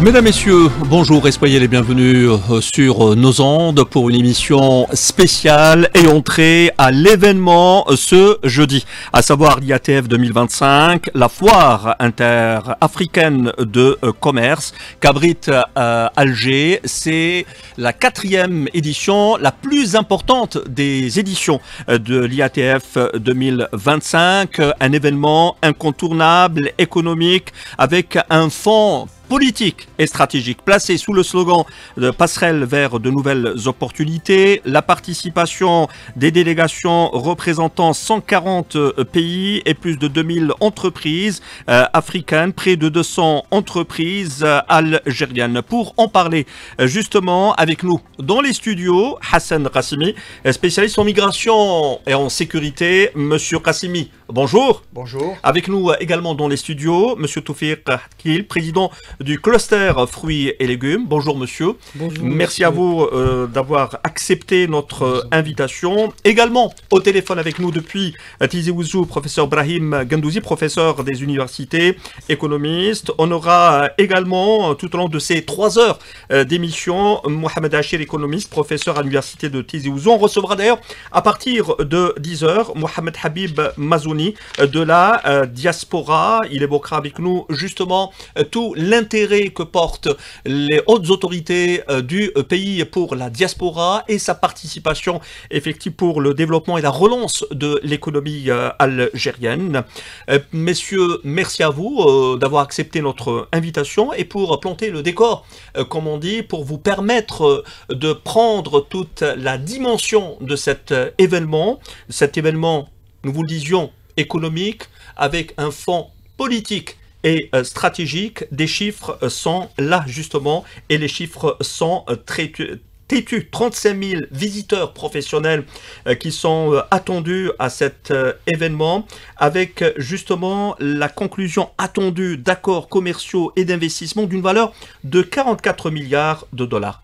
Mesdames, Messieurs, bonjour et soyez les bienvenus sur nos ondes pour une émission spéciale et entrée à l'événement ce jeudi, à savoir l'IATF 2025, la foire interafricaine de commerce qu'abrite Alger. C'est la 4e édition, la plus importante des éditions de l'IATF 2025, un événement incontournable, économique, avec un fonds politique et stratégique, placé sous le slogan de passerelle vers de nouvelles opportunités. La participation des délégations représentant 140 pays et plus de 2000 entreprises africaines, près de 200 entreprises algériennes. Pour en parler justement avec nous dans les studios, Hassan Qassimi, spécialiste en migration et en sécurité. Monsieur Qassimi, bonjour. Bonjour. Avec nous également dans les studios, monsieur Toufiq Kil, président du cluster fruits et légumes. Bonjour monsieur. Bonjour. Merci à vous d'avoir accepté notre invitation. Également au téléphone avec nous depuis Tizi Ouzou, professeur Brahim Gandouzi, professeur des universités, économiste. On aura également tout au long de ces 3 heures d'émission Mohamed Achir, économiste, professeur à l'université de Tizi Ouzou. On recevra d'ailleurs à partir de 10 heures Mohamed Habib Mazouni de la diaspora. Il évoquera avec nous justement tout l'intérêt que portent les hautes autorités du pays pour la diaspora et sa participation effective pour le développement et la relance de l'économie algérienne. Messieurs, merci à vous d'avoir accepté notre invitation et pour planter le décor, comme on dit, pour vous permettre de prendre toute la dimension de cet événement, nous vous le disions, économique, avec un fond politique et stratégique. Des chiffres sont là justement et les chiffres sont très têtus. 35 000 visiteurs professionnels qui sont attendus à cet événement, avec justement la conclusion attendue d'accords commerciaux et d'investissements d'une valeur de 44 milliards de dollars.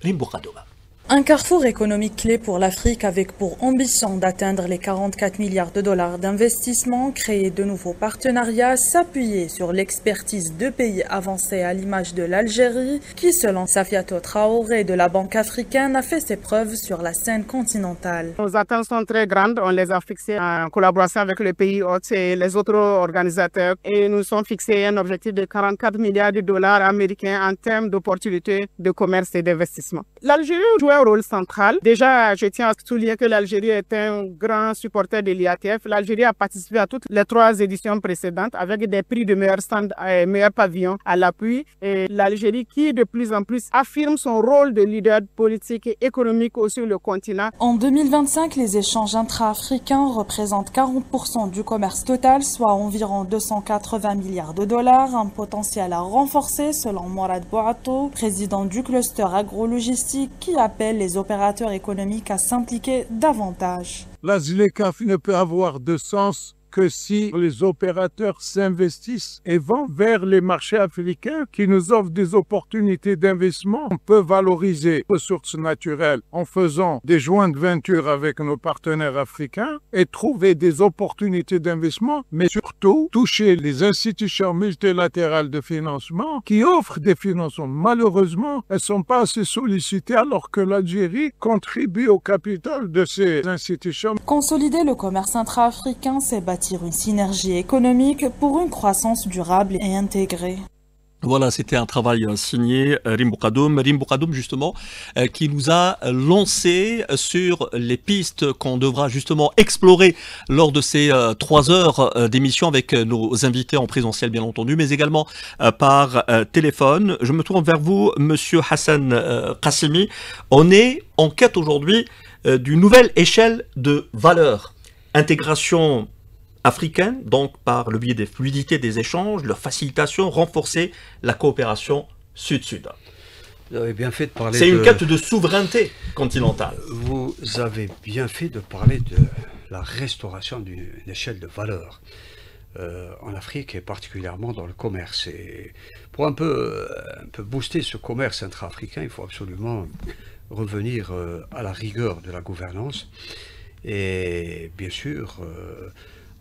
Un carrefour économique clé pour l'Afrique avec pour ambition d'atteindre les 44 milliards de dollars d'investissement, créer de nouveaux partenariats, s'appuyer sur l'expertise de pays avancés à l'image de l'Algérie, qui selon Safiatou Traoré de la Banque africaine a fait ses preuves sur la scène continentale. Nos attentes sont très grandes, on les a fixées en collaboration avec les pays hôtes et les autres organisateurs et nous sommes fixés un objectif de 44 milliards de dollars américains en termes d'opportunités de commerce et d'investissement. L'Algérie joue un rôle central. Déjà, je tiens à souligner que l'Algérie est un grand supporter de l'IATF. L'Algérie a participé à toutes les 3 éditions précédentes avec des prix de meilleurs stands et meilleurs pavillons à l'appui. Et l'Algérie qui de plus en plus affirme son rôle de leader politique et économique sur le continent. En 2025, les échanges intra-africains représentent 40% du commerce total, soit environ 280 milliards de dollars, un potentiel à renforcer selon Mourad Bouatou, président du cluster agrologistique, qui appelle les opérateurs économiques à s'impliquer davantage. La ZLECAf ne peut avoir de sens que si les opérateurs s'investissent et vont vers les marchés africains qui nous offrent des opportunités d'investissement. On peut valoriser les ressources naturelles en faisant des joint ventures avec nos partenaires africains et trouver des opportunités d'investissement, mais surtout toucher les institutions multilatérales de financement qui offrent des financements. Malheureusement, elles ne sont pas assez sollicitées alors que l'Algérie contribue au capital de ces institutions. Consolider le commerce intra-africain, c'est bâtir une synergie économique pour une croissance durable et intégrée. Voilà, c'était un travail signé Rim Boukadoum justement, qui nous a lancé sur les pistes qu'on devra justement explorer lors de ces 3 heures d'émission avec nos invités en présentiel bien entendu, mais également par téléphone. Je me tourne vers vous, monsieur Hassan Qassimi. On est en quête aujourd'hui d'une nouvelle échelle de valeur. Intégration africaine, donc par le biais des fluidités des échanges, leur facilitation, renforcer la coopération sud-sud. Vous avez bien fait de parler C'est une quête de souveraineté continentale. Vous avez bien fait de parler de la restauration d'une échelle de valeur en Afrique et particulièrement dans le commerce. Et pour un peu booster ce commerce intra-africain, il faut absolument revenir à la rigueur de la gouvernance et bien sûr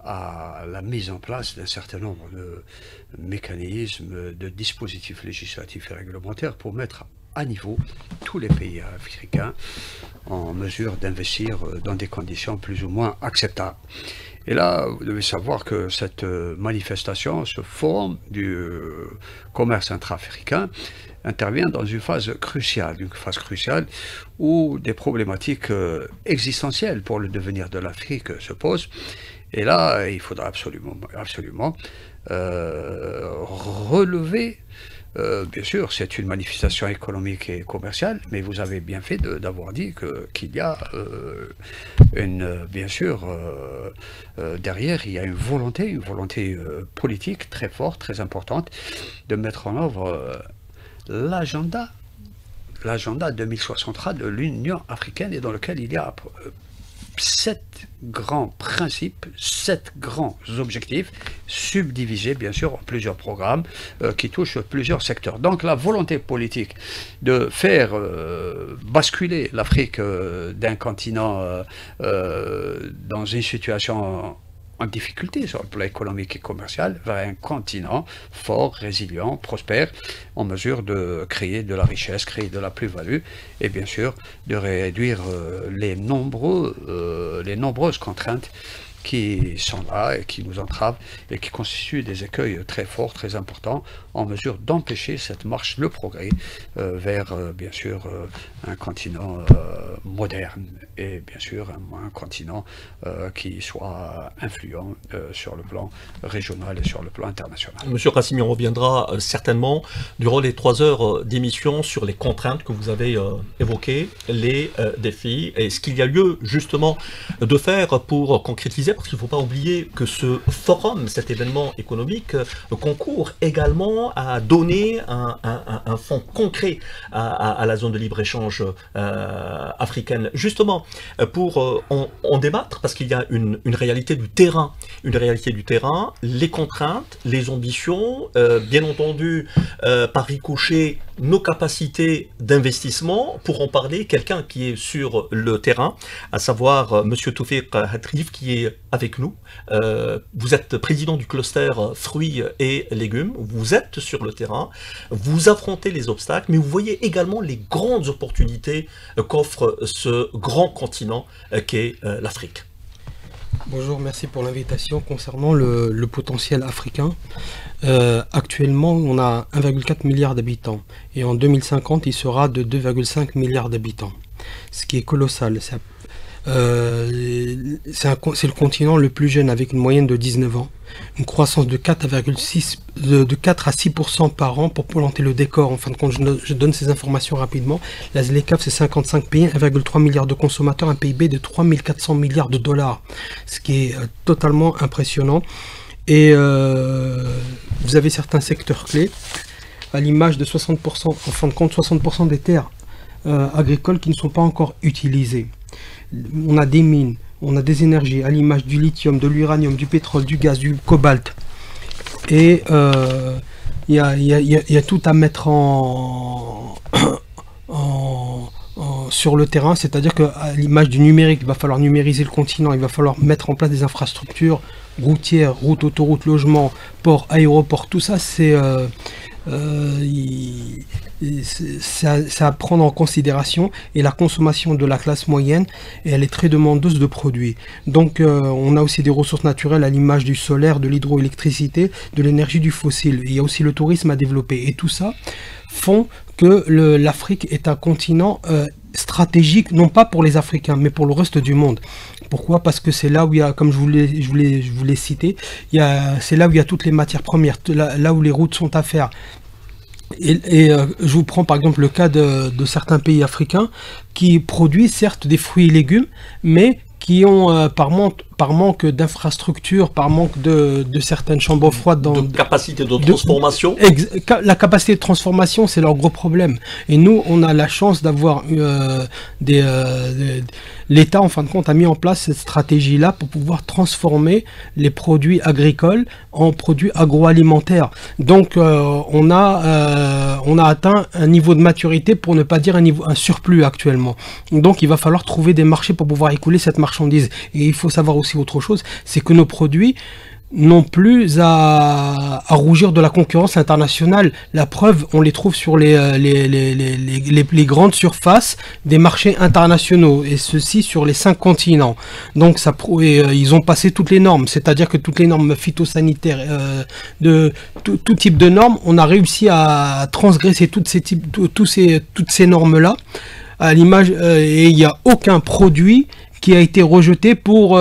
à la mise en place d'un certain nombre de mécanismes, de dispositifs législatifs et réglementaires pour mettre à niveau tous les pays africains en mesure d'investir dans des conditions plus ou moins acceptables. Et là, vous devez savoir que cette manifestation, ce forum du commerce intra-africain, intervient dans une phase cruciale où des problématiques existentielles pour le devenir de l'Afrique se posent. Et là, il faudra absolument relever. Bien sûr, c'est une manifestation économique et commerciale, mais vous avez bien fait d'avoir dit qu'il y a bien sûr, derrière, il y a une volonté politique très forte, très importante, de mettre en œuvre l'agenda 2063 de l'Union africaine, et dans lequel il y a 7 grands principes, 7 grands objectifs, subdivisés bien sûr en plusieurs programmes qui touchent plusieurs secteurs. Donc la volonté politique de faire basculer l'Afrique d'un continent dans une situation en difficulté sur le plan économique et commercial vers un continent fort, résilient, prospère, en mesure de créer de la richesse, créer de la plus-value et bien sûr de réduire les nombreuses contraintes qui sont là et qui nous entravent et qui constituent des écueils très forts, très importants, en mesure d'empêcher cette marche, le progrès, vers bien sûr un continent moderne et bien sûr un continent qui soit influent sur le plan régional et sur le plan international. Monsieur Qassimi, on reviendra certainement durant les 3 heures d'émission sur les contraintes que vous avez évoquées, les défis et ce qu'il y a lieu justement de faire pour concrétiser, parce qu'il ne faut pas oublier que ce forum, cet événement économique, concourt également à donner un fonds concret à la zone de libre-échange africaine. Justement, pour en débattre, parce qu'il y a une réalité du terrain, les contraintes, les ambitions, bien entendu, par ricochet, nos capacités d'investissement. Pour en parler, quelqu'un qui est sur le terrain, à savoir Monsieur Toufiq Hatrif, qui est avec nous. Vous êtes président du cluster fruits et légumes, vous êtes sur le terrain, vous affrontez les obstacles, mais vous voyez également les grandes opportunités qu'offre ce grand continent qu'est l'Afrique. Bonjour, merci pour l'invitation. Concernant le potentiel africain, actuellement on a 1,4 milliard d'habitants et en 2050 il sera de 2,5 milliards d'habitants, ce qui est colossal. C'est le continent le plus jeune avec une moyenne de 19 ans, une croissance de 4 à 6% par an. Pour planter le décor, en fin de compte, je donne ces informations rapidement. La ZLECAf, c'est 55 pays, 1,3 milliard de consommateurs, un PIB de 3400 milliards de dollars, ce qui est totalement impressionnant. Et vous avez certains secteurs clés, à l'image de 60%, en fin de compte, 60% des terres agricoles qui ne sont pas encore utilisées. On a des mines, on a des énergies, à l'image du lithium, de l'uranium, du pétrole, du gaz, du cobalt. Et il y a tout à mettre sur le terrain, c'est-à-dire qu'à l'image du numérique, il va falloir numériser le continent, il va falloir mettre en place des infrastructures routières, routes, autoroutes, logements, ports, aéroports, tout ça, c'est à prendre en considération. Et la consommation de la classe moyenne, elle est très demandeuse de produits. Donc on a aussi des ressources naturelles à l'image du solaire, de l'hydroélectricité, de l'énergie du fossile. Il y a aussi le tourisme à développer. Et tout ça font que l'Afrique est un continent stratégique, non pas pour les Africains, mais pour le reste du monde. Pourquoi? Parce que c'est là où il y a, comme je vous l'ai cité, c'est là où il y a toutes les matières premières, là où les routes sont à faire. Et je vous prends par exemple le cas de certains pays africains qui produisent certes des fruits et légumes, mais qui ont par manque d'infrastructures, par manque de certaines chambres froides, de capacité de transformation. La capacité de transformation, c'est leur gros problème. Et nous, on a la chance d'avoir l'État, en fin de compte, a mis en place cette stratégie-là pour pouvoir transformer les produits agricoles en produits agroalimentaires. Donc, on a on a atteint un niveau de maturité, pour ne pas dire un surplus actuellement. Donc il va falloir trouver des marchés pour pouvoir écouler cette marchandise. Et il faut savoir aussi autre chose, c'est que nos produits n'ont plus à rougir de la concurrence internationale. La preuve, on les trouve sur les grandes surfaces des marchés internationaux, et ceci sur les 5 continents. Donc ils ont passé toutes les normes, c'est-à-dire que toutes les normes phytosanitaires, de tout type de normes, on a réussi à transgresser toutes ces normes-là, à l'image, et il n'y a aucun produit qui a été rejeté pour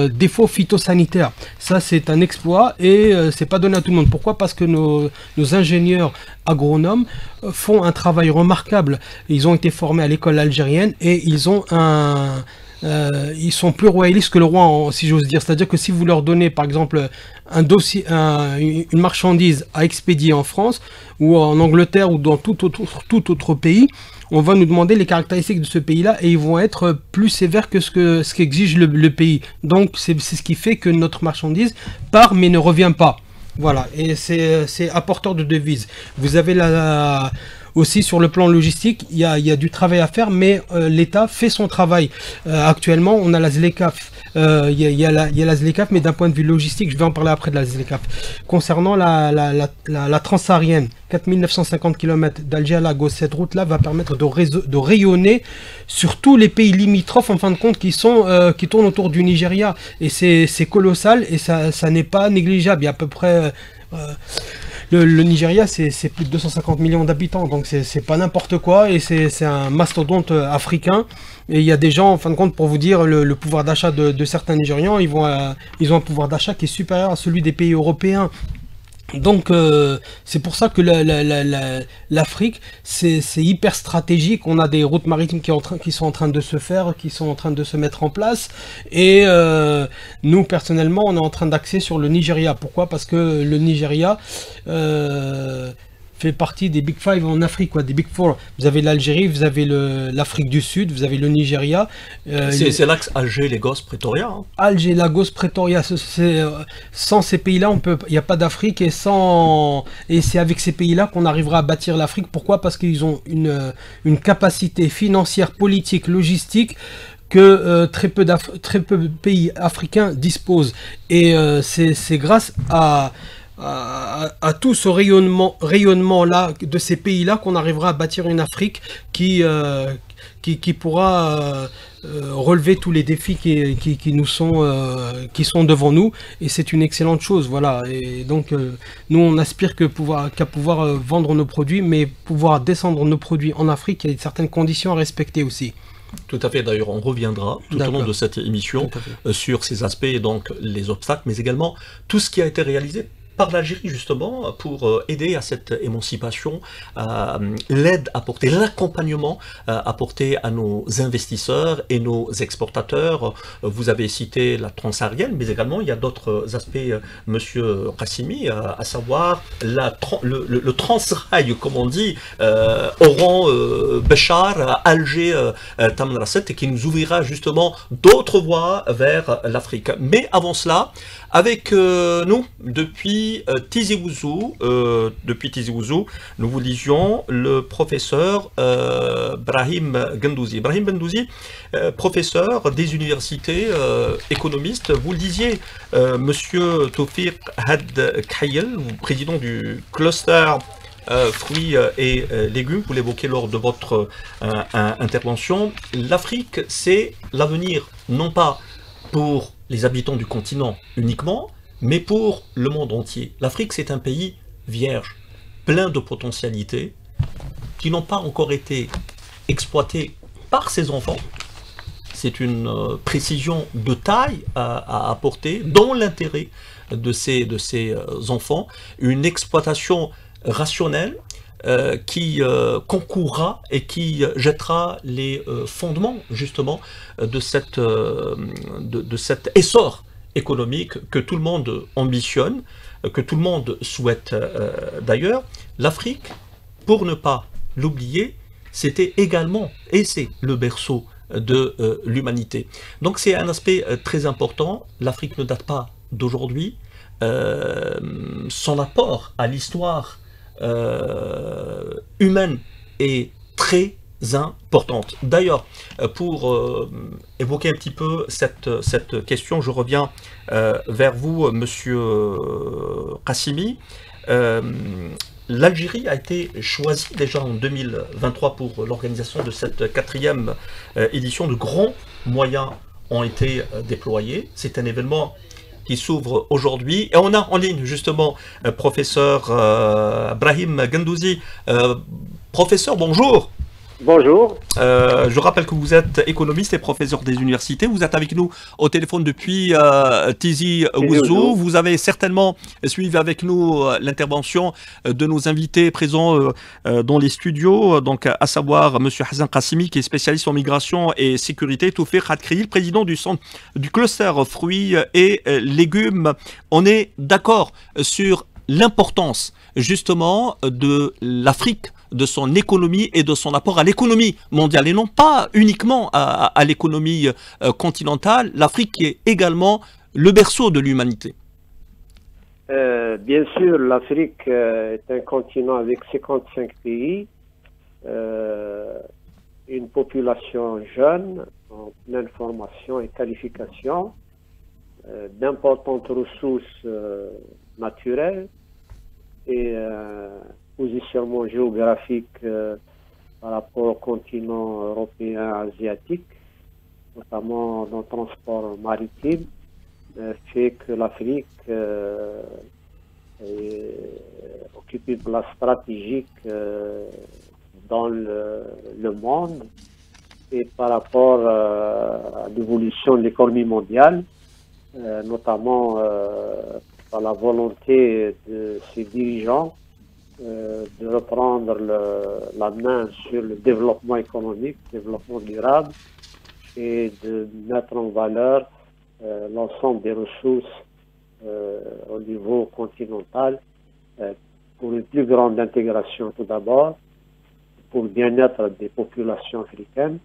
défaut phytosanitaire. Ça, c'est un exploit, et c'est pas donné à tout le monde. Pourquoi? Parce que nos ingénieurs agronomes font un travail remarquable. Ils ont été formés à l'école algérienne, et ils sont plus royalistes que le roi, si j'ose dire. C'est-à-dire que si vous leur donnez, par exemple, un dossier, une marchandise à expédier en France, ou en Angleterre, ou dans tout autre pays, on va nous demander les caractéristiques de ce pays-là, et ils vont être plus sévères que ce qu'exige le pays. Donc c'est ce qui fait que notre marchandise part mais ne revient pas. Voilà, et c'est apporteur de devises. Vous avez aussi sur le plan logistique, il y a du travail à faire, mais l'État fait son travail. Actuellement, on a la ZLECAf. Il y a la ZLECAf, mais d'un point de vue logistique, je vais en parler après de la ZLECAF. Concernant la transsaharienne, 4950 km d'Alger à Lagos, cette route-là va permettre de rayonner sur tous les pays limitrophes, en fin de compte, qui tournent autour du Nigeria. Et c'est colossal, et ça n'est pas négligeable. Il y a à peu près... Le Nigeria, c'est plus de 250 millions d'habitants, donc c'est pas n'importe quoi, et c'est un mastodonte africain. Et il y a des gens, en fin de compte, pour vous dire, le pouvoir d'achat de certains Nigérians, ils ont un pouvoir d'achat qui est supérieur à celui des pays européens. Donc c'est pour ça que l'Afrique, c'est hyper stratégique. On a des routes maritimes qui sont en train de se faire, qui sont en train de se mettre en place, et nous personnellement on est en train d'axer sur le Nigeria. Pourquoi? Parce que le Nigeria fait partie des Big Five en Afrique, des Big Four. Vous avez l'Algérie, vous avez l'Afrique du Sud, vous avez le Nigeria. C'est l'axe Alger-Lagos-Pretoria. Hein. Alger-Lagos-Pretoria, sans ces pays-là, il n'y a pas d'Afrique, et c'est avec ces pays-là qu'on arrivera à bâtir l'Afrique. Pourquoi? Parce qu'ils ont une capacité financière, politique, logistique, que très peu de pays africains disposent. Et c'est grâce à tout ce rayonnement là de ces pays là qu'on arrivera à bâtir une Afrique qui pourra relever tous les défis qui sont devant nous, et c'est une excellente chose. Voilà, et donc nous on aspire qu'à pouvoir vendre nos produits, mais pouvoir descendre nos produits en Afrique. Il y a certaines conditions à respecter aussi. Tout à fait, d'ailleurs on reviendra tout au long de cette émission sur ces aspects, donc les obstacles, mais également tout ce qui a été réalisé par l'Algérie justement pour aider à cette émancipation, l'aide apportée, l'accompagnement apporté à nos investisseurs et nos exportateurs. Vous avez cité la transsaharienne, mais également il y a d'autres aspects, monsieur Qassimi, à savoir le transrail, comme on dit, Oran, Béchar, Alger, Tamanrasset, et qui nous ouvrira justement d'autres voies vers l'Afrique. Mais avant cela, avec nous, depuis Tizi Ouzou, nous vous lisions le professeur Brahim Gandouzi. Brahim Gandouzi, professeur des universités, économiste. Vous le disiez, monsieur Tawfiq Had Khayel, président du cluster fruits et légumes, vous l'évoquez lors de votre intervention. L'Afrique, c'est l'avenir, non pas pour les habitants du continent uniquement, mais pour le monde entier. L'Afrique, c'est un pays vierge, plein de potentialités, qui n'ont pas encore été exploitées par ses enfants. C'est une précision de taille à apporter dans l'intérêt de ces enfants, une exploitation rationnelle qui concourra et qui jettera les fondements justement de cet essor économique que tout le monde ambitionne, que tout le monde souhaite d'ailleurs. L'Afrique, pour ne pas l'oublier, c'était également, et c'est le berceau de l'humanité. Donc c'est un aspect très important. L'Afrique ne date pas d'aujourd'hui. Son apport à l'histoire humaine est très importante. D'ailleurs, pour évoquer un petit peu cette question, je reviens vers vous, Monsieur Qassimi. L'Algérie a été choisie déjà en 2023 pour l'organisation de cette 4e édition. De grands moyens ont été déployés. C'est un événement qui s'ouvre aujourd'hui. Et on a en ligne justement professeur Brahim Gandouzi. Professeur, bonjour. Bonjour. Je rappelle que vous êtes économiste et professeur des universités. Vous êtes avec nous au téléphone depuis Tizi Ouzou. Vous avez certainement suivi avec nous l'intervention de nos invités présents dans les studios, donc à savoir M. Hassan Qassimi, qui est spécialiste en migration et sécurité, Toufiq Hadkri, le président du centre du cluster fruits et légumes. On est d'accord sur l'importance justement de l'Afrique, de son économie et de son apport à l'économie mondiale, et non pas uniquement à l'économie continentale. L'Afrique qui est également le berceau de l'humanité. Bien sûr, l'Afrique est un continent avec 55 pays, une population jeune, en pleine formation et qualification, d'importantes ressources naturelles et positionnement géographique par rapport au continent européen, asiatique, notamment dans le transport maritime, fait que l'Afrique occupe une place stratégique dans le monde, et par rapport à l'évolution de l'économie mondiale, notamment par la volonté de ses dirigeants de reprendre la main sur le développement économique, le développement durable, et de mettre en valeur l'ensemble des ressources au niveau continental pour une plus grande intégration tout d'abord, pour le bien-être des populations africaines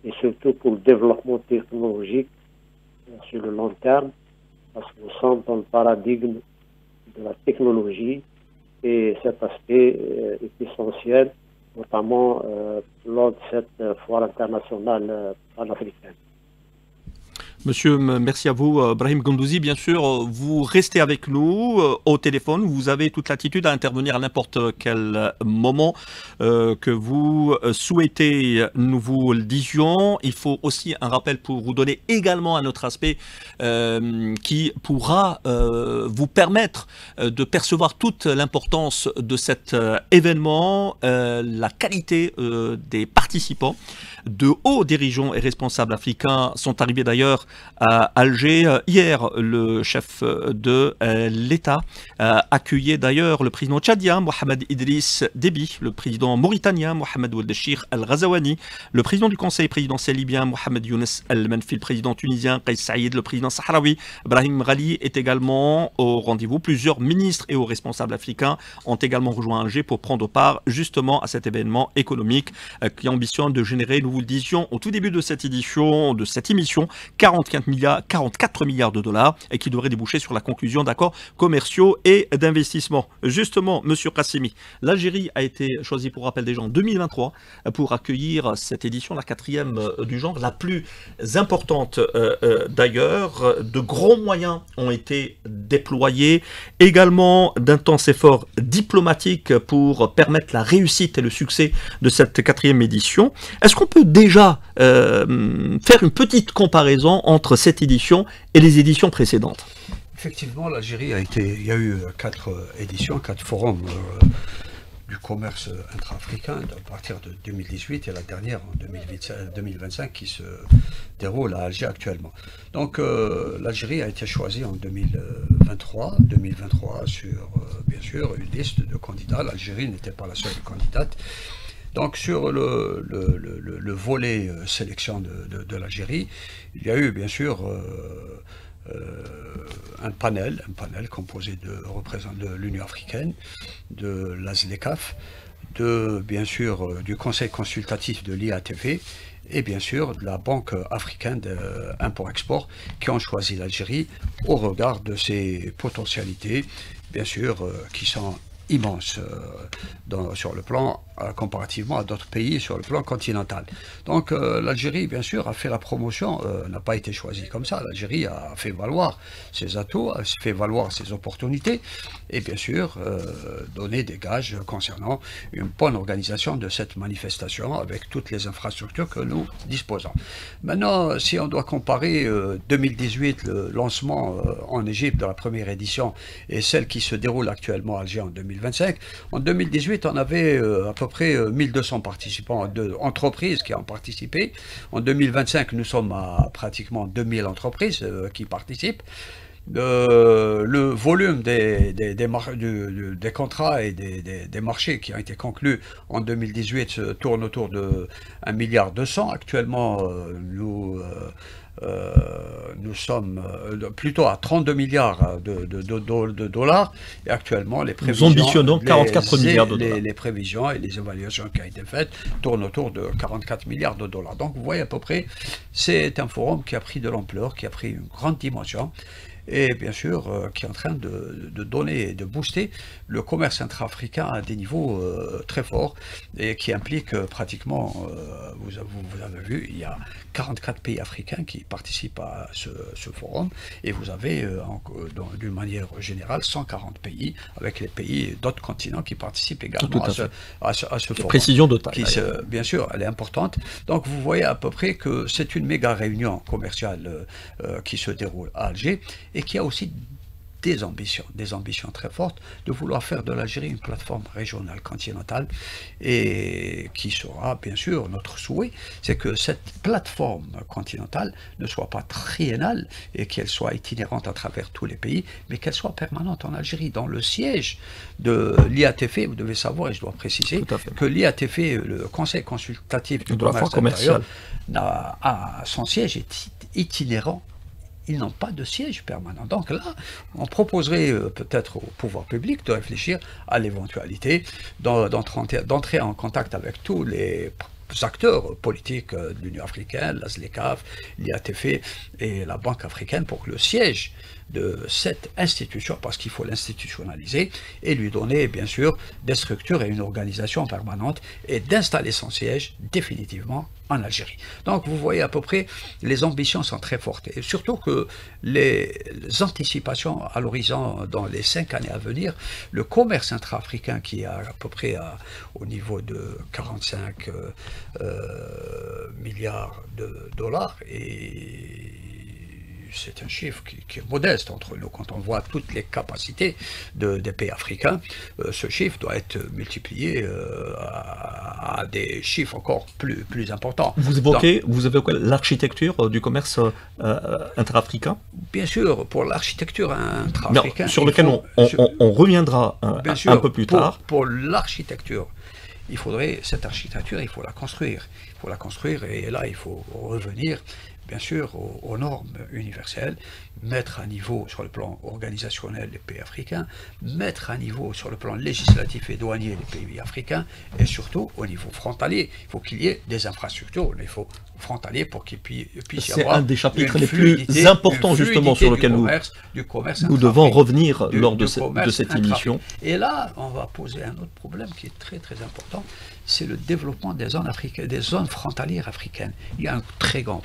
et surtout pour le développement technologique sur le long terme, parce que nous sommes dans le paradigme de la technologie. Et cet aspect est essentiel, notamment lors de cette foire internationale panafricaine. Monsieur, merci à vous, Brahim Gandouzi. Bien sûr, vous restez avec nous au téléphone. Vous avez toute l'attitude à intervenir à n'importe quel moment que vous souhaitez. Nous vous le disions. Il faut aussi un rappel pour vous donner également un autre aspect qui pourra vous permettre de percevoir toute l'importance de cet événement, la qualité des participants. De hauts dirigeants et responsables africains sont arrivés d'ailleurs à Alger. Hier, le chef de l'État accueillait d'ailleurs le président tchadien, Mohamed Idriss Déby, le président mauritanien, Mohamed Oueldachir Al-Ghazawani, le président du conseil présidentiel libyen, Mohamed Younes Al-Menfi, le président tunisien, Kais Saïd, le président sahraoui, Brahim Ghali est également au rendez-vous. Plusieurs ministres et hauts responsables africains ont également rejoint Alger pour prendre part justement à cet événement économique qui ambitionne de générer, nous vous le disions au tout début de cette édition, de cette émission, 44 milliards de dollars et qui devrait déboucher sur la conclusion d'accords commerciaux et d'investissement. Justement, Monsieur Qassimi, l'Algérie a été choisie, pour rappel des gens, en 2023 pour accueillir cette édition, la 4e du genre, la plus importante d'ailleurs. De grands moyens ont été déployés, également d'intenses efforts diplomatiques pour permettre la réussite et le succès de cette 4e édition. Est-ce qu'on peut déjà faire une petite comparaison entre cette édition et les éditions précédentes? Effectivement, l'Algérie il y a eu 4 éditions, 4 forums du commerce intra-africain à partir de 2018 et la dernière en 2025 qui se déroule à Alger actuellement. Donc l'Algérie a été choisie en 2023 sur bien sûr une liste de candidats. L'Algérie n'était pas la seule candidate. Donc sur le volet sélection de l'Algérie, il y a eu bien sûr un panel composé de représentants de l'Union africaine, de l'ASLECAF, bien sûr du Conseil consultatif de l'IATF et bien sûr de la Banque africaine d'import-export qui ont choisi l'Algérie au regard de ses potentialités, bien sûr, qui sont immense sur le plan, comparativement à d'autres pays sur le plan continental. Donc l'Algérie, bien sûr, a fait la promotion, n'a pas été choisie comme ça. L'Algérie a fait valoir ses atouts, a fait valoir ses opportunités, et bien sûr, donner des gages concernant une bonne organisation de cette manifestation avec toutes les infrastructures que nous disposons. Maintenant, si on doit comparer 2018, le lancement en Égypte de la première édition, et celle qui se déroule actuellement à Alger en 2025, en 2018, on avait à peu près 1200 participants, entreprises qui ont participé. En 2025, nous sommes à pratiquement 2000 entreprises qui participent. Le volume des contrats et des marchés qui ont été conclus en 2018 tourne autour de 1,2 milliard. Actuellement, nous sommes plutôt à 32 milliards de dollars, et actuellement les prévisions, nous ambitionnons 44 milliards de dollars. Les prévisions et les évaluations qui ont été faites tournent autour de 44 milliards de dollars. Donc vous voyez à peu près, c'est un forum qui a pris de l'ampleur, qui a pris une grande dimension, et bien sûr qui est en train de donner et de booster le commerce intra-africain à des niveaux très forts, et qui implique pratiquement, vous avez vu, il y a 44 pays africains qui participent à ce forum, et vous avez d'une manière générale 140 pays, avec les pays d'autres continents qui participent également à ce forum. Précision de taille. Bien sûr, elle est importante. Donc vous voyez à peu près que c'est une méga réunion commerciale qui se déroule à Alger, et qui a aussi des ambitions très fortes de vouloir faire de l'Algérie une plateforme régionale continentale, et qui sera bien sûr notre souhait, c'est que cette plateforme continentale ne soit pas triennale et qu'elle soit itinérante à travers tous les pays, mais qu'elle soit permanente en Algérie. Dans le siège de l'IATF, vous devez savoir, et je dois préciser, que l'IATF, le Conseil consultatif du commerce intérieur, son siège est itinérant. Ils n'ont pas de siège permanent. Donc là, on proposerait peut-être au pouvoir public de réfléchir à l'éventualité d'entrer en contact avec tous les acteurs politiques de l'Union africaine, la ZLECAf, l'IATF et la Banque africaine, pour que le siège de cette institution, parce qu'il faut l'institutionnaliser et lui donner bien sûr des structures et une organisation permanente, et d'installer son siège définitivement en Algérie. Donc vous voyez à peu près, les ambitions sont très fortes, et surtout que les anticipations à l'horizon dans les 5 années à venir, le commerce intra-africain qui est à peu près au niveau de 45 milliards de dollars, et c'est un chiffre qui est modeste entre nous. Quand on voit toutes les capacités des pays africains, ce chiffre doit être multiplié à des chiffres encore plus importants. Vous évoquez l'architecture du commerce intra-africain? Bien sûr, pour l'architecture intra-africaine. Sur lequel on reviendra un peu plus tard. Pour l'architecture, cette architecture, il faut la construire. Il faut la construire, et là, il faut revenir bien sûr aux normes universelles, mettre à niveau sur le plan organisationnel les pays africains, mettre à niveau sur le plan législatif et douanier les pays africains, et surtout au niveau frontalier. Il faut qu'il y ait des infrastructures au niveau frontalier pour qu'il puisse y avoir. C'est un des chapitres les plus importants justement sur lequel nous devons revenir lors de cette émission. Et là, on va poser un autre problème qui est très très important, c'est le développement des zones frontalières africaines. Il y a un très grand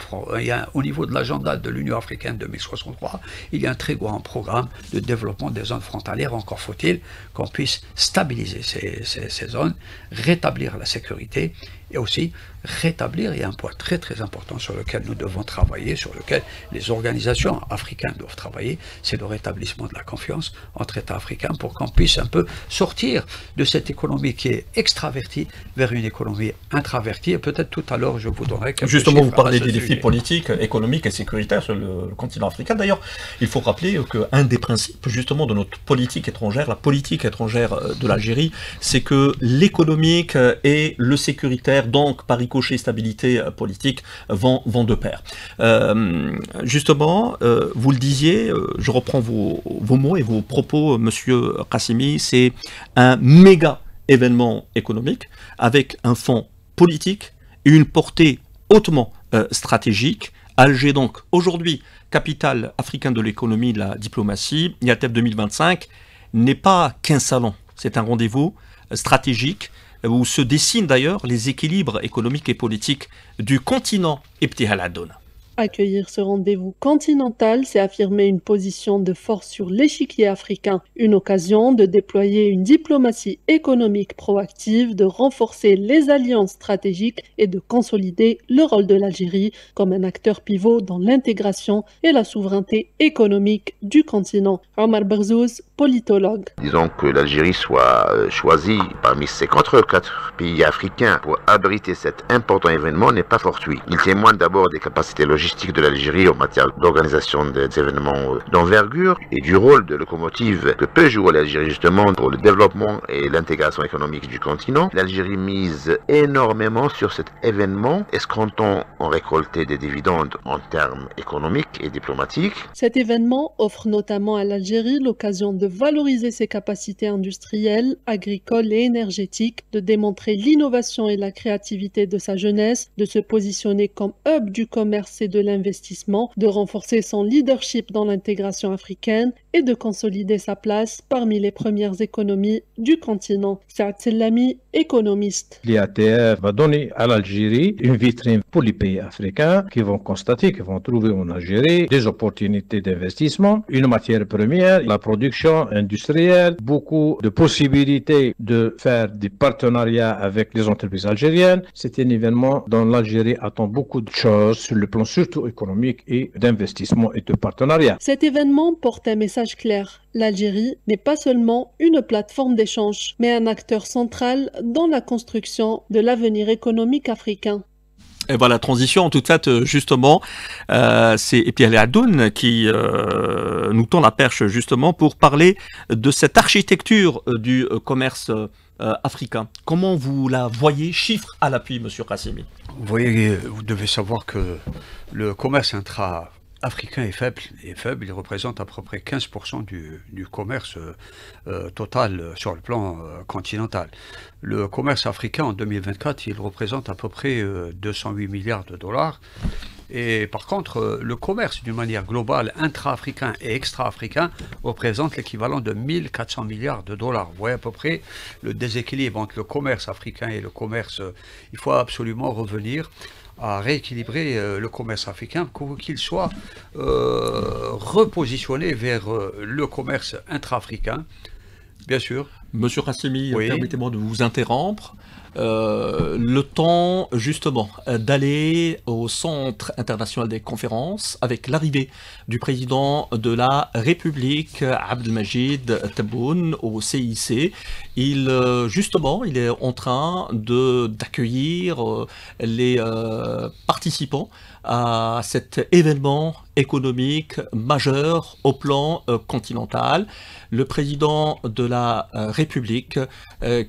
au niveau de l'agenda de l'Union africaine 2063, il y a un très grand programme de développement des zones frontalières. Encore faut-il qu'on puisse stabiliser ces zones, rétablir la sécurité, et aussi rétablir, il y a un point très très important sur lequel nous devons travailler, sur lequel les organisations africaines doivent travailler, c'est le rétablissement de la confiance entre États africains, pour qu'on puisse un peu sortir de cette économie qui est extravertie vers une économie intravertie. Et peut-être tout à l'heure je vous donnerai quelques Justement, chiffres vous parlez des défis politiques, économiques et sécuritaires sur le continent africain. D'ailleurs, il faut rappeler qu'un des principes justement de notre politique étrangère, la politique étrangère de l'Algérie, c'est que l'économique et le sécuritaire, donc par ricochet stabilité politique, vont de pair. Justement, vous le disiez, je reprends vos mots et vos propos, monsieur Qassimi, c'est un méga événement économique avec un fond politique et une portée hautement stratégique. Alger, donc, aujourd'hui, capitale africaine de l'économie, de la diplomatie, IATF 2025, n'est pas qu'un salon. C'est un rendez-vous stratégique où se dessinent d'ailleurs les équilibres économiques et politiques du continent Ibtihal Adona. Accueillir ce rendez-vous continental, c'est affirmer une position de force sur l'échiquier africain, une occasion de déployer une diplomatie économique proactive, de renforcer les alliances stratégiques et de consolider le rôle de l'Algérie comme un acteur pivot dans l'intégration et la souveraineté économique du continent. Omar Berzouz, politologue. Disons que l'Algérie soit choisie parmi 54 pays africains pour abriter cet important événement n'est pas fortuit. Il témoigne d'abord des capacités logistiques de l'Algérie en matière d'organisation des événements d'envergure et du rôle de locomotive que peut jouer l'Algérie justement pour le développement et l'intégration économique du continent. L'Algérie mise énormément sur cet événement, escomptant en récolter des dividendes en termes économiques et diplomatiques. Cet événement offre notamment à l'Algérie l'occasion de valoriser ses capacités industrielles, agricoles et énergétiques, de démontrer l'innovation et la créativité de sa jeunesse, de se positionner comme hub du commerce et de l'investissement, de renforcer son leadership dans l'intégration africaine et de consolider sa place parmi les premières économies du continent. Saad Sellami, économiste. L'IATF va donner à l'Algérie une vitrine pour les pays africains qui vont constater, qui vont trouver en Algérie des opportunités d'investissement, une matière première, la production industrielle, beaucoup de possibilités de faire des partenariats avec les entreprises algériennes. C'est un événement dont l'Algérie attend beaucoup de choses sur le plan surtout économique et d'investissement et de partenariat. Cet événement porte un message clair. L'Algérie n'est pas seulement une plateforme d'échange, mais un acteur central dans la construction de l'avenir économique africain. Et voilà, transition en toute fait, justement, c'est Ibtihal Adona qui nous tend la perche justement pour parler de cette architecture du commerce africain. Comment vous la voyez, chiffres à l'appui, Monsieur Qassemi? Vous devez savoir que le commerce intra-africain est faible. Il représente à peu près 15% du commerce total sur le plan continental. Le commerce africain en 2024, il représente à peu près 208 milliards de dollars. Et par contre, le commerce d'une manière globale, intra-africain et extra-africain, représente l'équivalent de 1400 milliards de dollars. Vous voyez à peu près le déséquilibre entre le commerce africain et le commerce. Il faut absolument revenir à rééquilibrer le commerce africain pour qu'il soit repositionné vers le commerce intra-africain, bien sûr. Monsieur Qassemi, Oui. permettez-moi de vous interrompre. Le temps justement d'aller au Centre international des conférences avec l'arrivée du président de la République Abdelmajid Tebboune au CIC. Il est en train d'accueillir les participants à cet événement économique majeur au plan continental. Le président de la République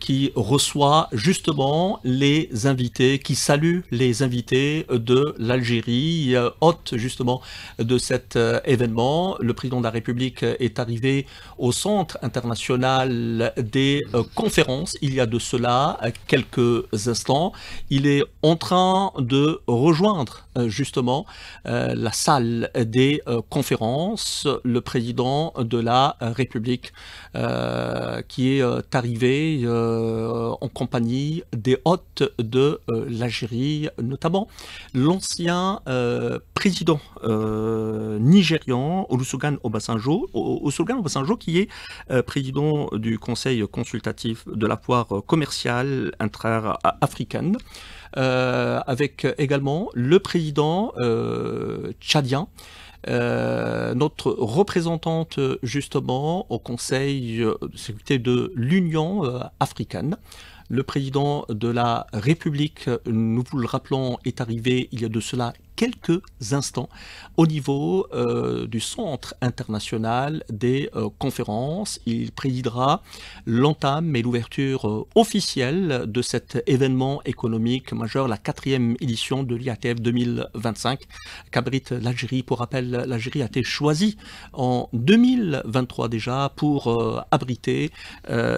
qui reçoit justement les invités, qui salue les invités de l'Algérie, hôte justement de cet événement. Le président de la République est arrivé au Centre international des conférences il y a de cela quelques instants. Il est en train de rejoindre justement la salle des conférences, le président de la République qui est arrivé en compagnie des hôtes de l'Algérie, notamment l'ancien président nigérian Olusegun Obasanjo, qui est président du Conseil consultatif de la foire commerciale intra-africaine. Avec également le président tchadien, notre représentante justement au Conseil de sécurité de l'Union africaine. Le président de la République, nous vous le rappelons, est arrivé il y a de cela quelques instants au niveau du Centre international des conférences. Il présidera l'entame et l'ouverture officielle de cet événement économique majeur, la 4e édition de l'IATF 2025 qu'abrite l'Algérie. Pour rappel, l'Algérie a été choisie en 2023 déjà pour abriter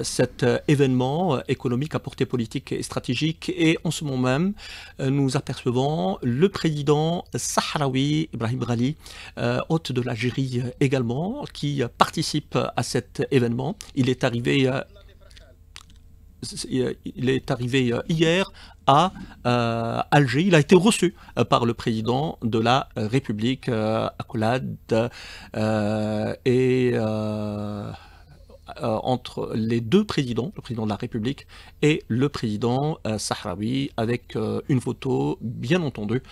cet événement économique à portée politique et stratégique. Et en ce moment même, nous apercevons le président sahraoui Ibrahim Rali, hôte de l'Algérie également, qui participe à cet événement. Il est arrivé il est arrivé hier à Alger. Il a été reçu par le président de la République, Accolade, et entre les deux présidents, le président de la République et le président sahraoui, avec une photo, bien entendu,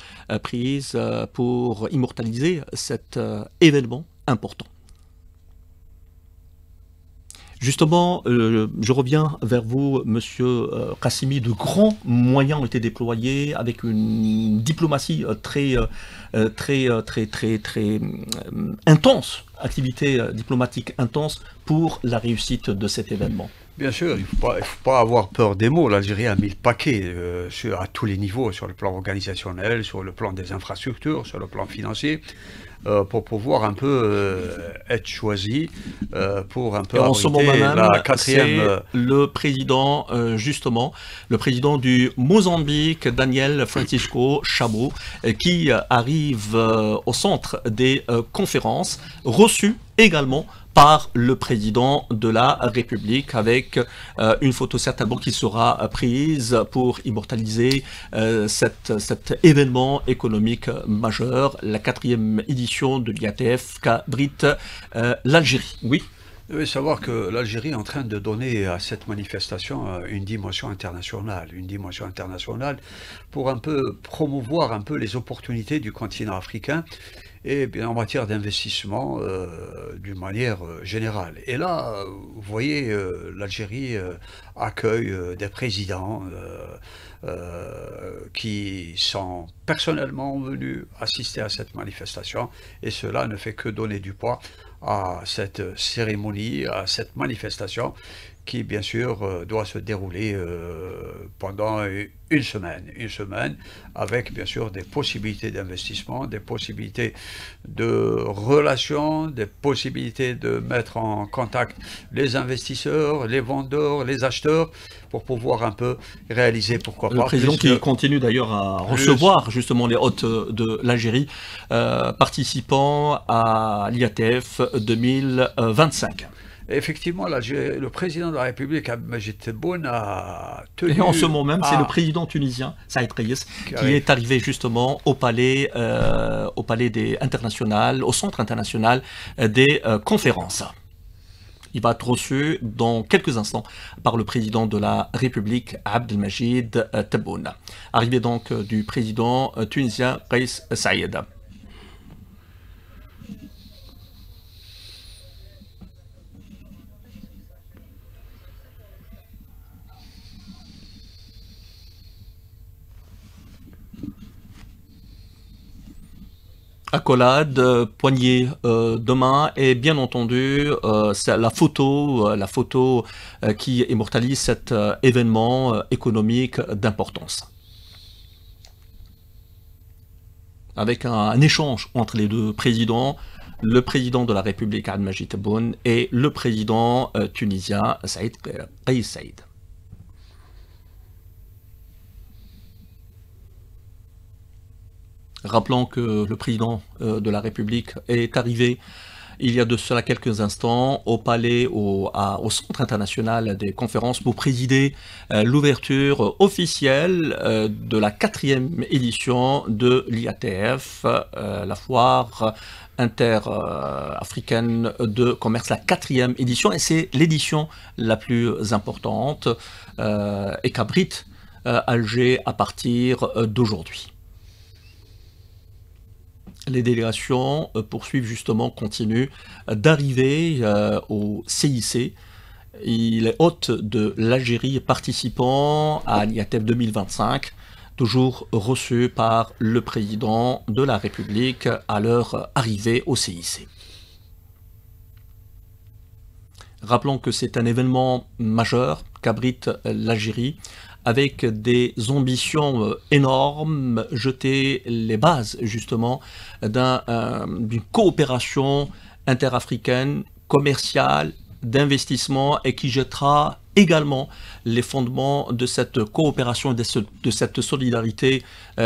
prise pour immortaliser cet événement important. Justement, je reviens vers vous, Monsieur Qassimi. De grands moyens ont été déployés avec une diplomatie très intense, activité diplomatique intense pour la réussite de cet événement. Bien sûr, il ne faut pas avoir peur des mots. L'Algérie a mis le paquet à tous les niveaux, sur le plan organisationnel, sur le plan des infrastructures, sur le plan financier, pour pouvoir un peu être choisi, pour un peu en ce moment même, la quatrième... le président, justement, le président du Mozambique, Daniel Francisco Chabo, qui arrive au centre des conférences, reçu également par le président de la République, avec une photo certainement qui sera prise pour immortaliser cet événement économique majeur, la 4e édition de l'IATF qu'abrite l'Algérie. Oui. Vous devez savoir que l'Algérie est en train de donner à cette manifestation une dimension internationale pour un peu promouvoir un peu les opportunités du continent africain, et bien en matière d'investissement d'une manière générale. Et là, vous voyez, l'Algérie accueille des présidents qui sont personnellement venus assister à cette manifestation, et cela ne fait que donner du poids à cette cérémonie, à cette manifestation qui bien sûr doit se dérouler pendant une semaine, avec bien sûr des possibilités d'investissement, des possibilités de relations, des possibilités de mettre en contact les investisseurs, les vendeurs, les acheteurs, pour pouvoir un peu réaliser, pourquoi pas. Le président qui continue d'ailleurs à recevoir justement les hôtes de l'Algérie participant à l'IATF 2025. Effectivement, le président de la République, Abdelmajid Tebboune, a tenu... Et en ce moment même, c'est le président tunisien, Saïd Reyes, qui est arrivé justement au palais international, au centre international des conférences. Il va être reçu dans quelques instants par le président de la République, Abdelmajid Tebboune. Arrivé donc du président tunisien, Kais Saïd. Accolade, poignée de main, et bien entendu c'est la photo qui immortalise cet événement économique d'importance. Avec un échange entre les deux présidents, le président de la République Abdelmajid Tebboune et le président tunisien Saïd Kais Saïd. Rappelons que le président de la République est arrivé il y a de cela quelques instants au palais, au centre international des conférences, pour présider l'ouverture officielle de la 4e édition de l'IATF, la foire interafricaine de commerce, la 4e édition, et c'est l'édition la plus importante et qu'abrite Alger à partir d'aujourd'hui. Les délégations continuent d'arriver au CIC. Les hôtes de l'Algérie participant à l'IATF 2025, toujours reçus par le président de la République à leur arrivée au CIC. Rappelons que c'est un événement majeur qu'abrite l'Algérie, avec des ambitions énormes, jeter les bases justement d'une coopération interafricaine, commerciale, d'investissement, et qui jettera également les fondements de cette coopération, de cette solidarité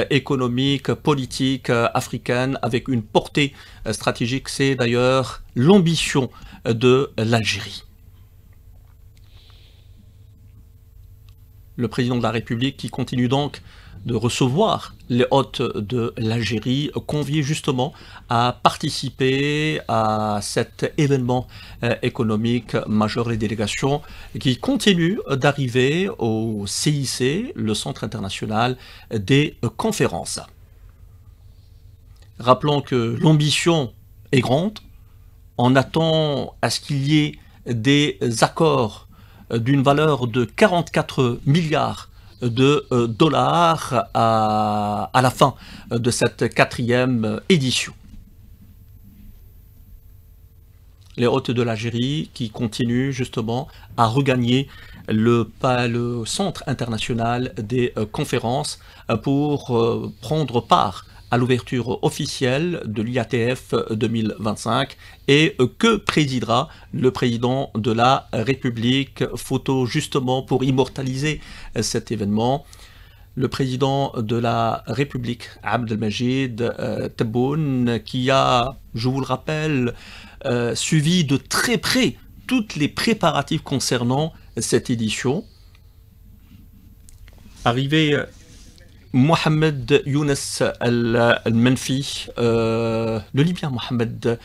économique, politique africaine, avec une portée stratégique. C'est d'ailleurs l'ambition de l'Algérie. Le président de la République qui continue donc de recevoir les hôtes de l'Algérie, conviés justement à participer à cet événement économique majeur, les délégations qui continuent d'arriver au CIC, le Centre international des conférences. Rappelons que l'ambition est grande. On attend à ce qu'il y ait des accords d'une valeur de 44 milliards de dollars à la fin de cette 4e édition. Les hôtes de l'Algérie qui continuent justement à regagner le centre international des conférences pour prendre part à l'ouverture officielle de l'IATF 2025 et que présidera le président de la République. Photo justement pour immortaliser cet événement. Le président de la République, Abdelmajid Tebboune, qui a, je vous le rappelle, suivi de très près toutes les préparatifs concernant cette édition. Arrivé Mohamed Younes Al-Menfi, le Libyen Mohamed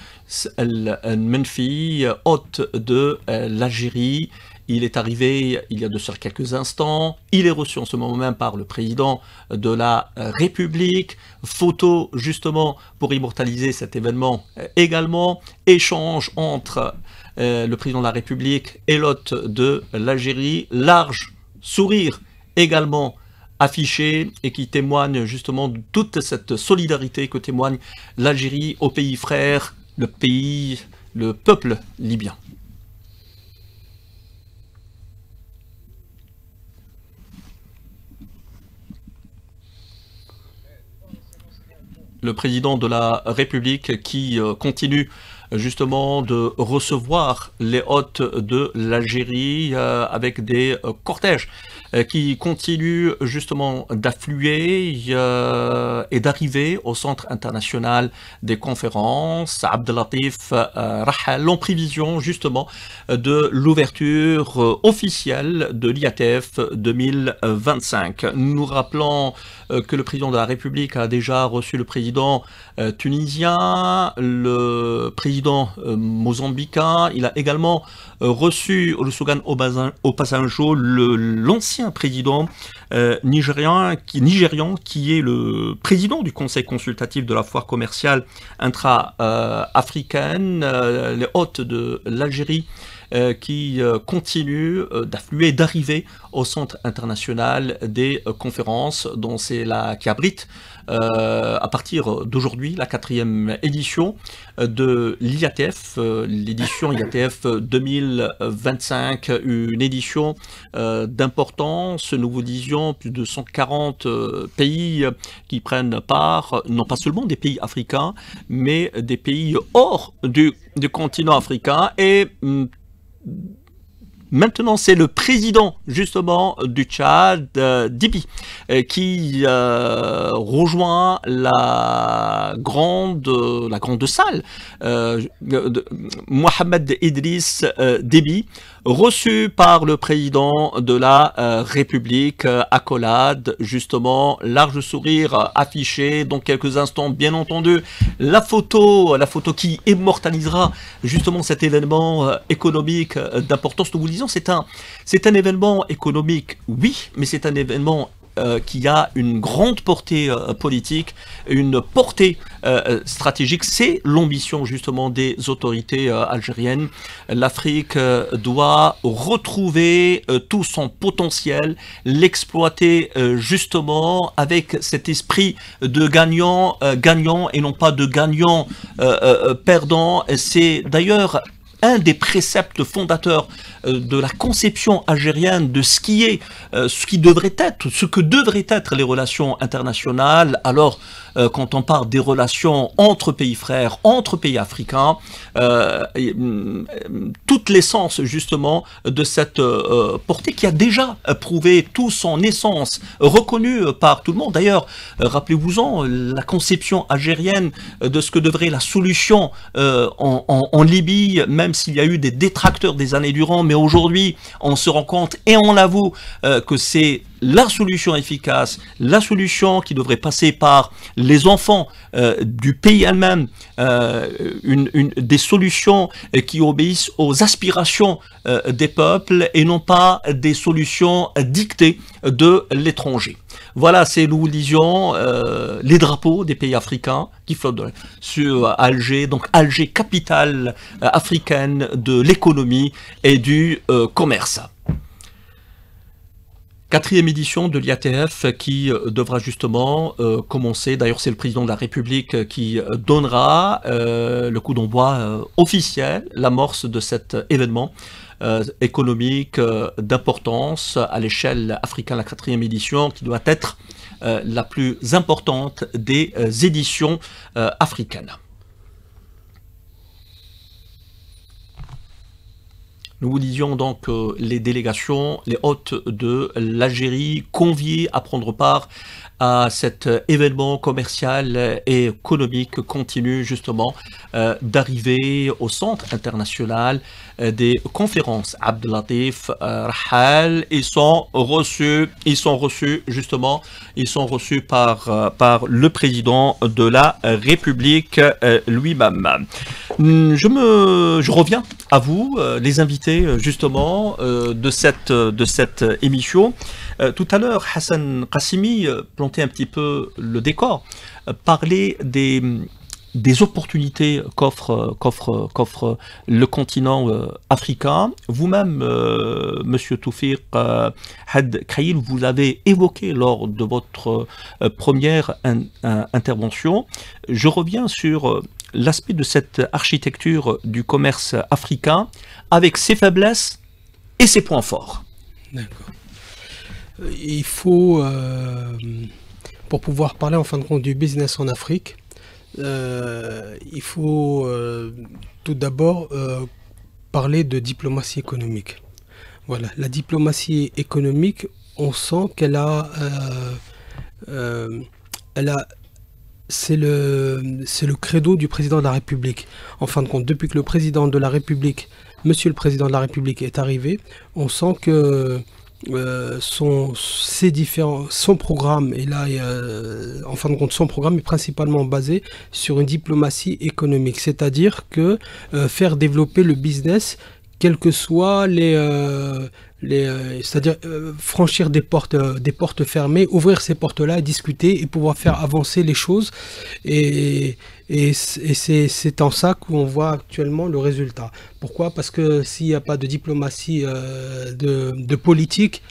Al-Menfi, hôte de l'Algérie. Il est arrivé il y a de cela quelques instants. Il est reçu en ce moment même par le président de la République. Photo justement pour immortaliser cet événement également. Échange entre le président de la République et l'hôte de l'Algérie. Large sourire également affiché et qui témoigne justement de toute cette solidarité que témoigne l'Algérie au pays frère, le peuple libyen. Le président de la République qui continue justement de recevoir les hôtes de l'Algérie avec des cortèges qui continuent justement d'affluer et d'arriver au Centre international des conférences Abdelatif Rahal en prévision justement de l'ouverture officielle de l'IATF 2025. Nous rappelons que le président de la République a déjà reçu le président tunisien, le président mozambicain. Il a également reçu Olusegun Obasanjo, l'ancien président nigérian qui est le président du conseil consultatif de la foire commerciale intra-africaine, les hôtes de l'Algérie qui continue d'affluer, d'arriver au Centre international des conférences, dont c'est qui abrite à partir d'aujourd'hui la 4e édition de l'IATF, l'édition IATF 2025, une édition d'importance. Nous vous disions plus de 140 pays qui prennent part, non pas seulement des pays africains, mais des pays hors du continent africain. Et maintenant, c'est le président justement du Tchad, Déby, qui rejoint la grande salle. Mohamed Idriss Déby, reçu par le président de la République, accolade, justement, large sourire affiché. Dans quelques instants, bien entendu, la photo qui immortalisera justement cet événement économique d'importance. Nous vous le disons, c'est un événement économique, oui, mais c'est un événement qui a une grande portée politique, une portée stratégique. C'est l'ambition justement des autorités algériennes. L'Afrique doit retrouver tout son potentiel, l'exploiter justement avec cet esprit de gagnant et non pas de gagnant perdant. C'est d'ailleurs un des préceptes fondateurs de la conception algérienne de ce que devraient être les relations internationales. Alors, quand on parle des relations entre pays frères, entre pays africains, toute l'essence justement de cette portée qui a déjà prouvé tout son essence, reconnue par tout le monde. D'ailleurs, rappelez-vous-en, la conception algérienne de ce que devrait la solution en Libye, même même s'il y a eu des détracteurs des années durant, mais aujourd'hui, on se rend compte et on l'avoue que c'est la solution efficace, la solution qui devrait passer par les enfants du pays elle-même, des solutions qui obéissent aux aspirations des peuples et non pas des solutions dictées de l'étranger. Voilà, c'est, nous disions, les drapeaux des pays africains qui flottent sur Alger, donc Alger, capitale africaine de l'économie et du commerce. 4e édition de l'IATF qui devra justement commencer. D'ailleurs, c'est le président de la République qui donnera le coup d'envoi officiel, l'amorce de cet événement économique d'importance à l'échelle africaine, la 4e édition, qui doit être la plus importante des éditions africaines. Nous vous disions donc les délégations, les hôtes de l'Algérie conviés à prendre part à cet événement commercial et économique continue justement d'arriver au centre international des conférences Abdelatif Rahal. Ils sont reçus justement, ils sont reçus par le président de la République lui-même. Je reviens à vous, les invités justement de cette émission. Tout à l'heure, Hassan Qassimi plantait un petit peu le décor, parlait des opportunités qu'offre le continent africain. Vous-même, Monsieur Toufiq Had Khaïl, vous avez évoqué lors de votre première intervention. Je reviens sur l'aspect de cette architecture du commerce africain avec ses faiblesses et ses points forts. D'accord. Il faut, pour pouvoir parler en fin de compte du business en Afrique, il faut tout d'abord parler de diplomatie économique. Voilà, la diplomatie économique, on sent qu'elle a, c'est le credo du président de la République. En fin de compte, depuis que le président de la République, Monsieur le Président de la République est arrivé, on sent que son programme, et là, en fin de compte, son programme est principalement basé sur une diplomatie économique, c'est-à-dire que faire développer le business, quelles que soient c'est-à-dire franchir des portes fermées, ouvrir ces portes-là, et discuter et pouvoir faire avancer les choses. Et c'est en ça qu'on voit actuellement le résultat. Pourquoi? Parce que s'il n'y a pas de diplomatie de politique,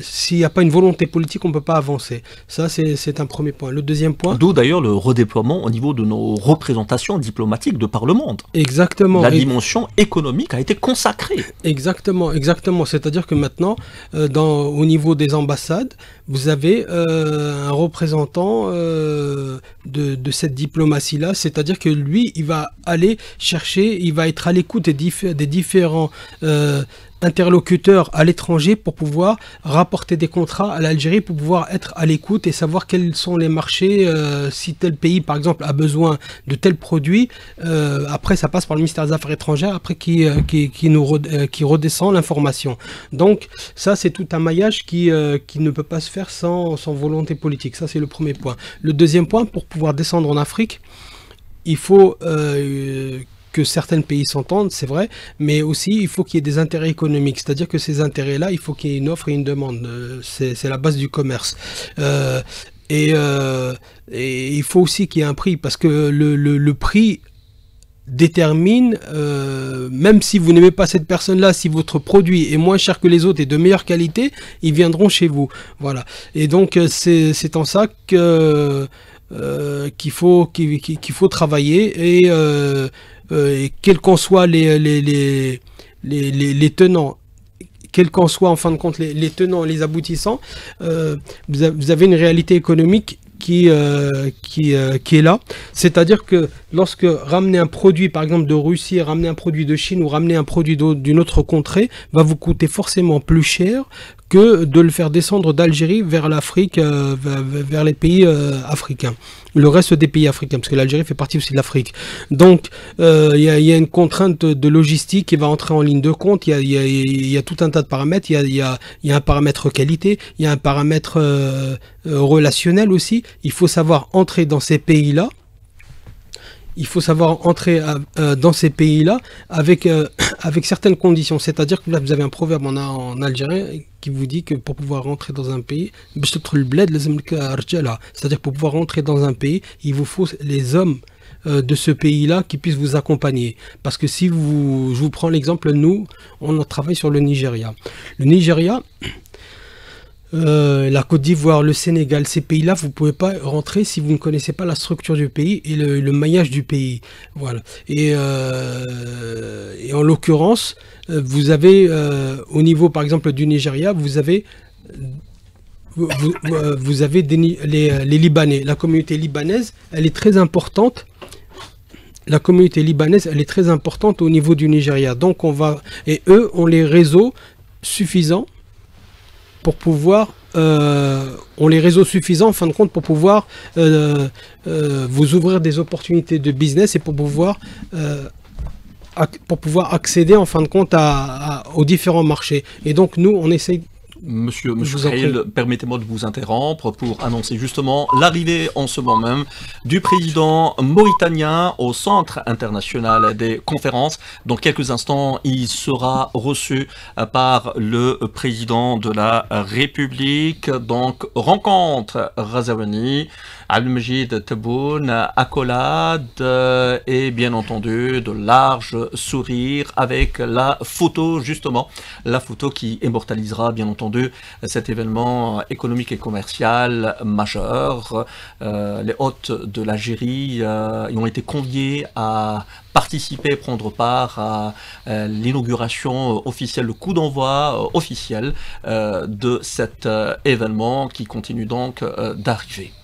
s'il n'y a pas une volonté politique, on ne peut pas avancer. Ça, c'est un premier point. Le deuxième point... D'où d'ailleurs le redéploiement au niveau de nos représentations diplomatiques de par le monde. Exactement. La dimension économique a été consacrée. Exactement, exactement. C'est-à-dire que maintenant, au niveau des ambassades, vous avez un représentant de cette diplomatie-là. C'est-à-dire que lui, il va aller chercher, il va être à l'écoute des différents... interlocuteurs à l'étranger pour pouvoir rapporter des contrats à l'Algérie, pour pouvoir être à l'écoute et savoir quels sont les marchés, si tel pays par exemple a besoin de tel produit, après ça passe par le ministère des Affaires étrangères, après qui redescend l'information. Donc ça c'est tout un maillage qui ne peut pas se faire sans volonté politique. Ça c'est le premier point. Le deuxième point, pour pouvoir descendre en Afrique, il faut que certains pays s'entendent, c'est vrai, mais aussi il faut qu'il y ait des intérêts économiques, c'est-à-dire que ces intérêts-là, il faut qu'il y ait une offre et une demande, c'est la base du commerce. Et il faut aussi qu'il y ait un prix, parce que le prix détermine, même si vous n'aimez pas cette personne-là, si votre produit est moins cher que les autres et de meilleure qualité, ils viendront chez vous. Voilà. Et donc c'est en ça que qu'il faut travailler et quels qu'en soient les tenants, quels qu'en soient en fin de compte les tenants et les aboutissants, vous avez une réalité économique qui est là. C'est-à-dire que lorsque ramener un produit par exemple de Russie, ramener un produit de Chine ou ramener un produit d'une autre contrée va vous coûter forcément plus cher que de le faire descendre d'Algérie vers l'Afrique, vers les pays africains, le reste des pays africains, parce que l'Algérie fait partie aussi de l'Afrique. Donc il y a une contrainte de logistique qui va entrer en ligne de compte. Il y a tout un tas de paramètres. Il y a un paramètre qualité, il y a un paramètre relationnel aussi. Il faut savoir entrer dans ces pays-là. Il faut savoir entrer dans ces pays-là avec certaines conditions. C'est-à-dire que là, vous avez un proverbe en algérien qui vous dit que pour pouvoir rentrer dans un pays, c'est-à-dire pour pouvoir rentrer dans un pays, il vous faut les hommes de ce pays-là qui puissent vous accompagner. Parce que si je vous prends l'exemple, nous, on travaille sur le Nigeria. Le Nigeria... la Côte d'Ivoire, le Sénégal, ces pays-là, vous ne pouvez pas rentrer si vous ne connaissez pas la structure du pays et le maillage du pays. Voilà. Et en l'occurrence, vous avez, au niveau par exemple du Nigeria, vous avez les Libanais. La communauté libanaise, elle est très importante. La communauté libanaise, elle est très importante au niveau du Nigeria. Donc et eux ont les réseaux suffisants pour pouvoir, en fin de compte, pour pouvoir vous ouvrir des opportunités de business et pour pouvoir accéder en fin de compte aux différents marchés. Et donc nous, on essaye... Monsieur Khail, permettez-moi de vous interrompre pour annoncer justement l'arrivée en ce moment même du président mauritanien au Centre international des conférences. Dans quelques instants, il sera reçu par le président de la République. Donc, rencontre Razouani, Abdelmajid Tebboune, accolade et bien entendu de larges sourires avec la photo, justement, la photo qui immortalisera bien entendu cet événement économique et commercial majeur. Les hôtes de l'Algérie ont été conviés à participer, prendre part à l'inauguration officielle, le coup d'envoi officiel de cet événement qui continue donc d'arriver.